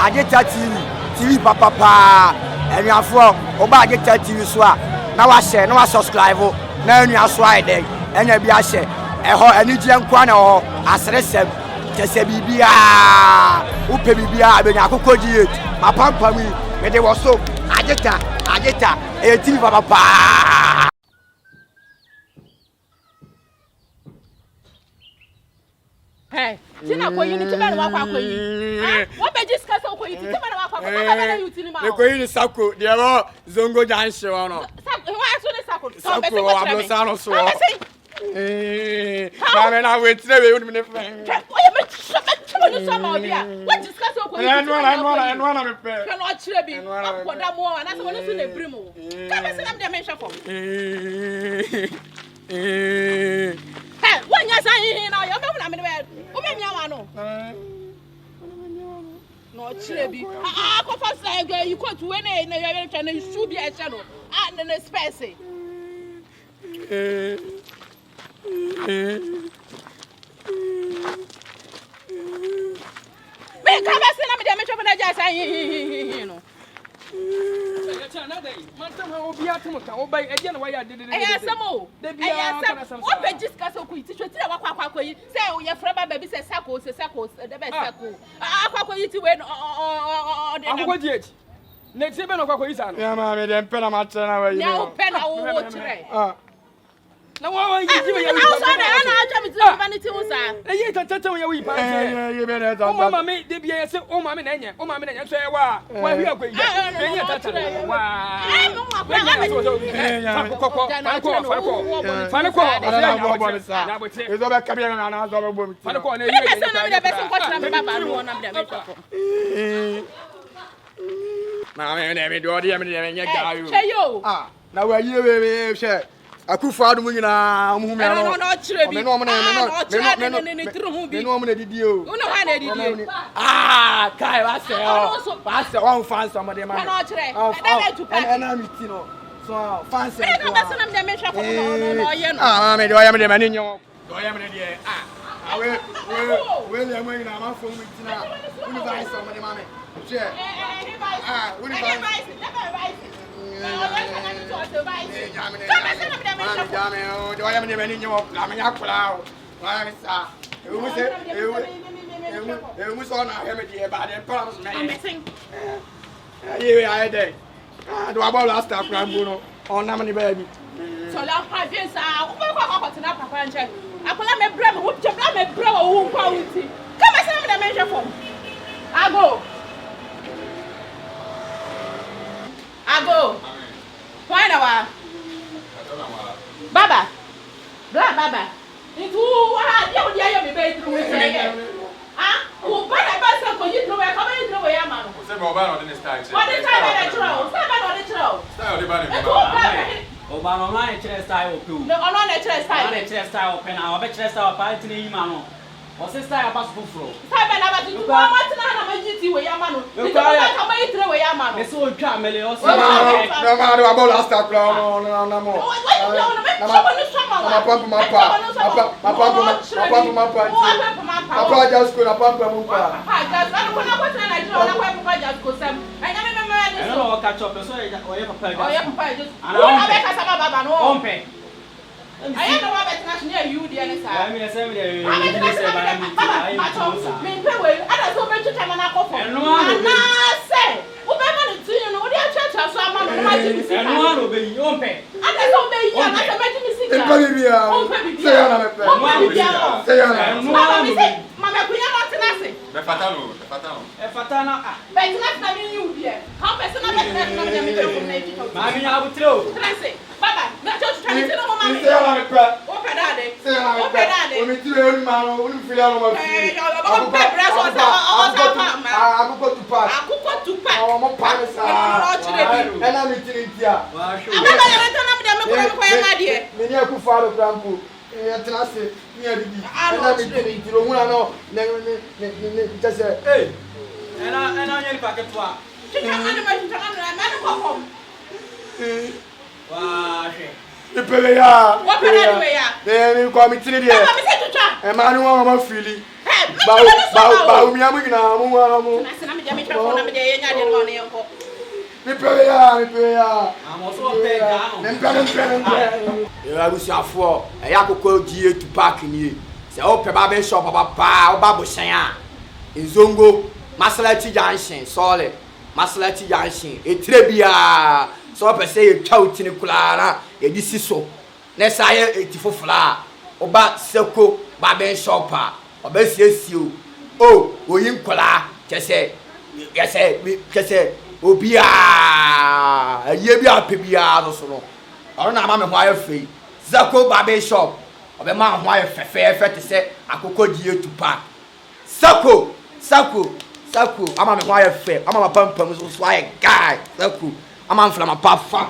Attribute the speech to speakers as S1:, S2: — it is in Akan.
S1: Agita TV papa and you for Oba Agita TV so now I share no subscribe now you are so I dey and you be a share and you jam kwana or asresem kese bibia upe bibia be nyakoko diet mapampa mi me dey was so Agita TV papa.
S2: Hey, Tina ko yini tiba na kwa yi. Ah, what be discuss ko yi tiba na kwa kwa na you tinima.
S1: Le ko yini sako, de ro zongo janse wono.
S2: Sako, wa so ne sako.
S1: Sako wa blo sano so. Mama na we tire we uni me friend.
S2: O ye me chama ni so ma obi a. What discuss ko yi.
S1: No na me pe.
S2: Kan o chire bi. Ko da mo na so woni so na brim o. Ka me se na me de me hwe fo. Hey, when you say now, you remember me the who me me no? No chirebi. Ah, ko fa say girl, you go to when you trying to shoot be a channel. And then the space. Me come say na me dey me chop na just say no.
S3: Man, somehow be at home. I'll buy again. Why I did it?
S2: I some more. What be discuss o kuiti so tira wakwa yi say o ye fraba baby say sako the best sako akwa yi ti we no
S3: akwa diet next be no akwa yi san
S1: ya ma me dem pena ma tena wa yi
S2: na o pena wo chire
S3: na wa yi ji me ya wi
S2: pa so na aja mi ti vanity wo sa
S3: yi tantance ya wi pa
S1: ye be na
S3: o mama me de bia se o mama na nya so e wa hwi akwa yi ya tantance wa
S1: Akufa adu mu nyina mu me no
S2: no chire bi
S1: me no na didi o
S2: una wa na didi
S1: kai wa se on fans am de ma
S2: no chire
S1: na mi ti no so fans
S2: e no be se na me hwe ko no ye no
S1: me de oya me de ma ni nyo oya me de we le mo nyina ma fo mu ti na uni vai so am de ma me che uni vai
S2: Why now? Baba. Baba. Into you dear me be through say. Ah, o baba ba ko you through e come you through e ma no.
S4: Say mo ba no dey style.
S2: What the time dey throw? Say ba no dey throw.
S4: Style dey ba dey.
S5: O ba no na e chere style o pe o.
S2: No, no na chere style.
S5: Na chere style o pe na o be chere style pa ntine yi ma no. O se style ba so fufuro.
S2: Style ba na ba tu ko ma tina na ma GT we ya ma no. Ni ko ba ka ma you throw we ya ma no.
S5: Me so twa mele o se.
S1: No ma do about last style no mo. Papa just go na papa mu pa.
S2: Papa just I ko na ko na Nigeria na ko papa just go sem. I na me
S5: I don't know what catch up so o ye papa just.
S2: O ye papa just. Ana be ka sama baba no.
S5: Ompe.
S2: I don't know what international you dey na sa.
S5: I mean say me dey say ba me ti ai mo
S2: me pe we ada so be tuta na akofo. Na say wo be ma no ti no wo dey chacha so ama no ma ji mi sika.
S5: Eno ano be yi ompe.
S2: Ada so be yi na so be ji mi sika.
S1: Empa bibia. Say ya na me pe. Say ya na.
S5: Eno ano be.
S2: Mama kunya no tenase.
S4: Be fatalo.
S5: E fatana ah.
S2: Be tenase na me you dey. How person na be tenase na me dey ko na ji ko.
S5: Ma mi abutro.
S2: Tenase. Baba, na just try to no mama.
S1: Say ya na me pe.
S2: O pe dade.
S1: Say ya na me pe. O mi ti e oni ma no, oni fili anu ma fi.
S2: O pe braso sa mama.
S1: Akoko tupa.
S2: Akoko tupa.
S1: O mo pa me sa. E na mi ti ntia.
S5: Wa show.
S2: Baba ya reta na me de me ko ya ma de.
S1: Me ni akufa do krampo. E tenase ni adidi. E na mi ti ntia ro huna no. Ne just
S5: Hey. Ena nyeli paket wa.
S2: Chicha anu ma chicha anu ma no ko kom.
S5: Wa she.
S1: Ipele ya.
S2: What pe ya?
S1: Mi ko mi ti ni de.
S2: Baba mi se chicha.
S1: E ma ni won ma fili.
S2: Hey,
S1: ba mi amu nyina mu wa mu.
S2: Na se na me dey me try for na me dey nya de no na yenko.
S1: Me pray ya.
S5: I'm also a big guy.
S1: You are Luciafo. Akoko GA to park ni. Say open barber shop papa, oba bosan. Nzongo, Masalati Junction, solid. Masalati Junction. Etrebia. So per say you chow tini kula e di siso. Na saye etifo fla. Oba seko barber shop. Oba siesio. Oh, oyin kola. Kese obia aye bia pebia so no oro na ma me ho aye fei zako barber shop obe ma ho aye fefe te se akoko die tupa sako ama me ho aye fe ama ma pampam so aye guy sako ama mfla ma pa fa